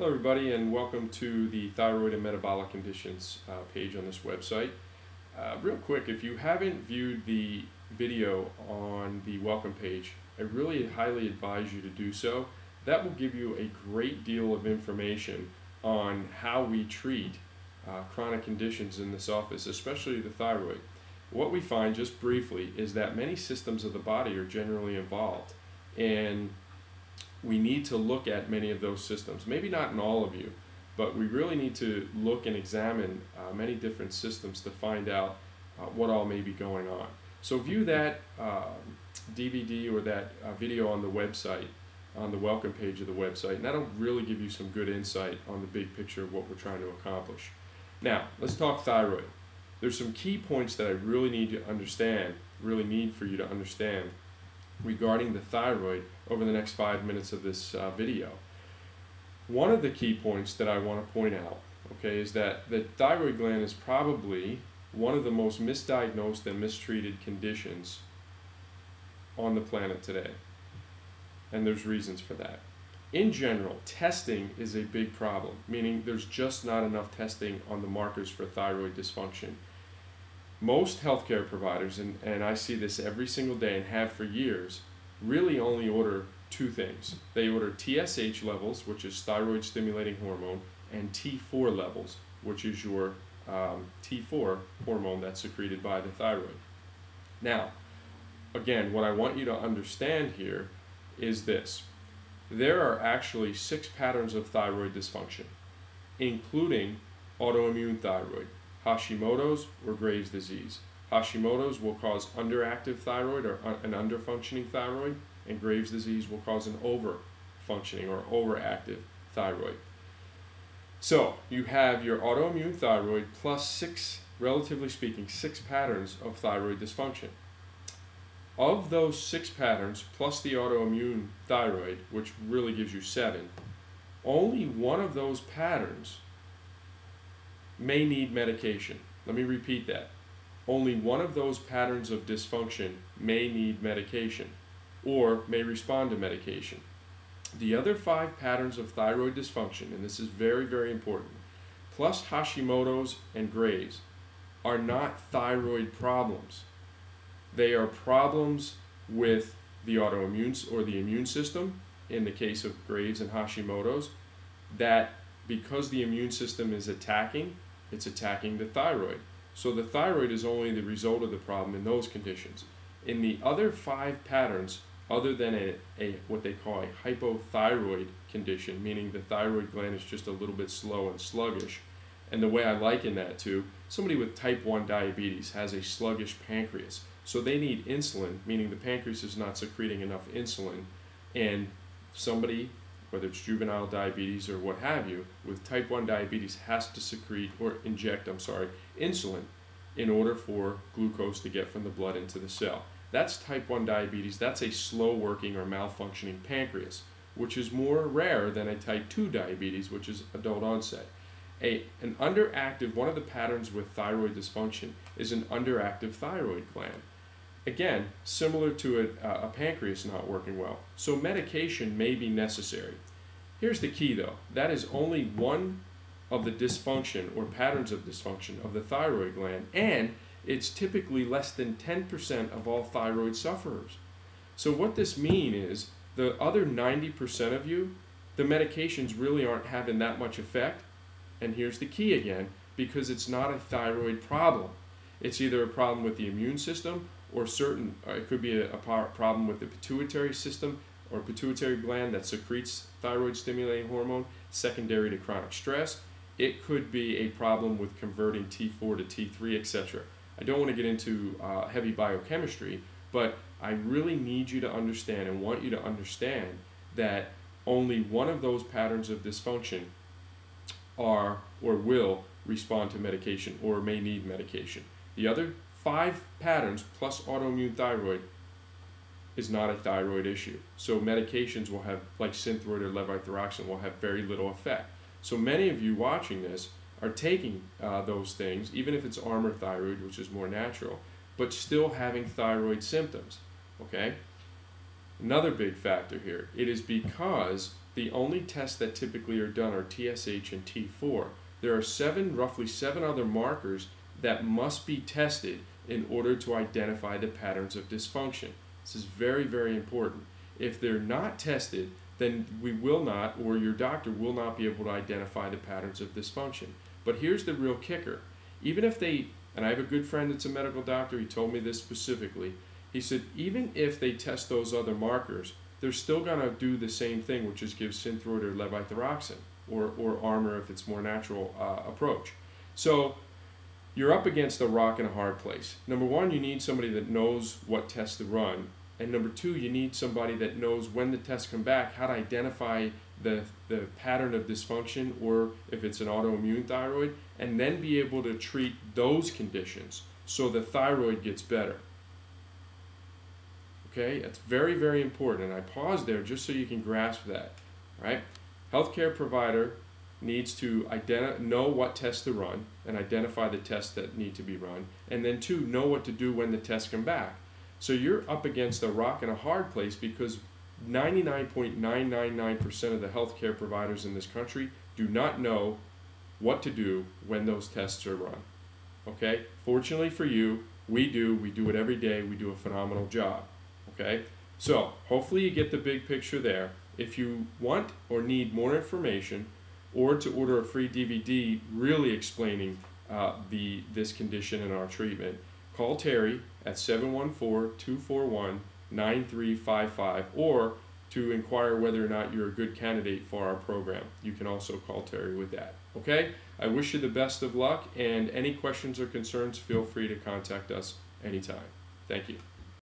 Hello everybody, and welcome to the Thyroid and Metabolic Conditions page on this website. Real quick, if you haven't viewed the video on the welcome page, I really highly advise you to do so. That will give you a great deal of information on how we treat chronic conditions in this office, especially the thyroid. What we find, just briefly, is that many systems of the body are generally involved, and we need to look at many of those systems. Maybe not in all of you, but we really need to look and examine many different systems to find out what all may be going on. So view that DVD or that video on the website, on the welcome page of the website, and that'll really give you some good insight on the big picture of what we're trying to accomplish. Now, let's talk thyroid. There's some key points that I really need to understand, really need for you to understand regarding the thyroid over the next 5 minutes of this video. One of the key points that I want to point out, okay, is that the thyroid gland is probably one of the most misdiagnosed and mistreated conditions on the planet today. And there's reasons for that. In general, testing is a big problem, meaning there's just not enough testing on the markers for thyroid dysfunction. Most healthcare providers, and I see this every single day and have for years, really only order two things. They order TSH levels, which is thyroid stimulating hormone, and T4 levels, which is your T4 hormone that's secreted by the thyroid. Now, again, what I want you to understand here is this. There are actually 6 patterns of thyroid dysfunction, including autoimmune thyroid, Hashimoto's, or Graves' disease. Hashimoto's will cause underactive thyroid or an underfunctioning thyroid, and Graves' disease will cause an overfunctioning or overactive thyroid. So you have your autoimmune thyroid plus 6, relatively speaking, 6 patterns of thyroid dysfunction. Of those 6 patterns plus the autoimmune thyroid, which really gives you 7, only one of those patterns may need medication. Let me repeat that. Only one of those patterns of dysfunction may need medication or may respond to medication. The other 5 patterns of thyroid dysfunction, and this is very, very important, plus Hashimoto's and Graves', are not thyroid problems. They are problems with the autoimmune or the immune system, in the case of Graves' and Hashimoto's, that because the immune system is attacking, it's attacking the thyroid. So the thyroid is only the result of the problem in those conditions. In the other 5 patterns, other than what they call a hypothyroid condition, meaning the thyroid gland is just a little bit slow and sluggish, and the way I liken that to, somebody with type 1 diabetes has a sluggish pancreas. So they need insulin, meaning the pancreas is not secreting enough insulin, and somebody, whether it's juvenile diabetes or what have you, with type 1 diabetes has to secrete or inject, insulin in order for glucose to get from the blood into the cell. That's type 1 diabetes. That's a slow working or malfunctioning pancreas, which is more rare than a type 2 diabetes, which is adult onset. An underactive, one of the patterns with thyroid dysfunction is an underactive thyroid gland. Again, similar to a pancreas not working well. So medication may be necessary. Here's the key though. That is only one of the dysfunction or patterns of dysfunction of the thyroid gland, and it's typically less than 10% of all thyroid sufferers. So what this means is the other 90% of you, the medications really aren't having that much effect. And here's the key again, because it's not a thyroid problem. It's either a problem with the immune system or it could be a problem with the pituitary system or pituitary gland that secretes thyroid stimulating hormone secondary to chronic stress. It could be a problem with converting T4 to T3, etc. I don't want to get into heavy biochemistry, but I really need you to understand and want you to understand that only one of those patterns of dysfunction are or will respond to medication or may need medication. The other 5 patterns plus autoimmune thyroid is not a thyroid issue. So medications will have, like Synthroid or levothyroxine, will have very little effect. So many of you watching this are taking those things, even if it's Armour thyroid, which is more natural, but still having thyroid symptoms, okay? Another big factor here, it is because the only tests that typically are done are TSH and T4. There are roughly seven other markers that must be tested in order to identify the patterns of dysfunction. This is very, very important. If they're not tested, then we will not, or your doctor will not be able to identify the patterns of dysfunction. But here's the real kicker. Even if they, and I have a good friend that's a medical doctor, he told me this specifically, he said even if they test those other markers, they're still going to do the same thing, which is give Synthroid or levothyroxine, or Armour if it's more natural approach. So you're up against a rock and a hard place. Number one, you need somebody that knows what tests to run. And number two, you need somebody that knows when the tests come back, how to identify the pattern of dysfunction, or if it's an autoimmune thyroid, and then be able to treat those conditions so the thyroid gets better. Okay, that's very, very important. And I pause there just so you can grasp that. Right? Healthcare provider needs to know what tests to run and identify the tests that need to be run, and then two, know what to do when the tests come back. So you're up against a rock and a hard place because 99.999% of the healthcare providers in this country do not know what to do when those tests are run. Okay? Fortunately for you, we do. We do it every day. We do a phenomenal job. Okay? So hopefully you get the big picture there. If you want or need more information, or to order a free DVD really explaining this condition and our treatment, call Terry at 714-241-9355, or to inquire whether or not you're a good candidate for our program. You can also call Terry with that. Okay? I wish you the best of luck, and any questions or concerns, feel free to contact us anytime. Thank you.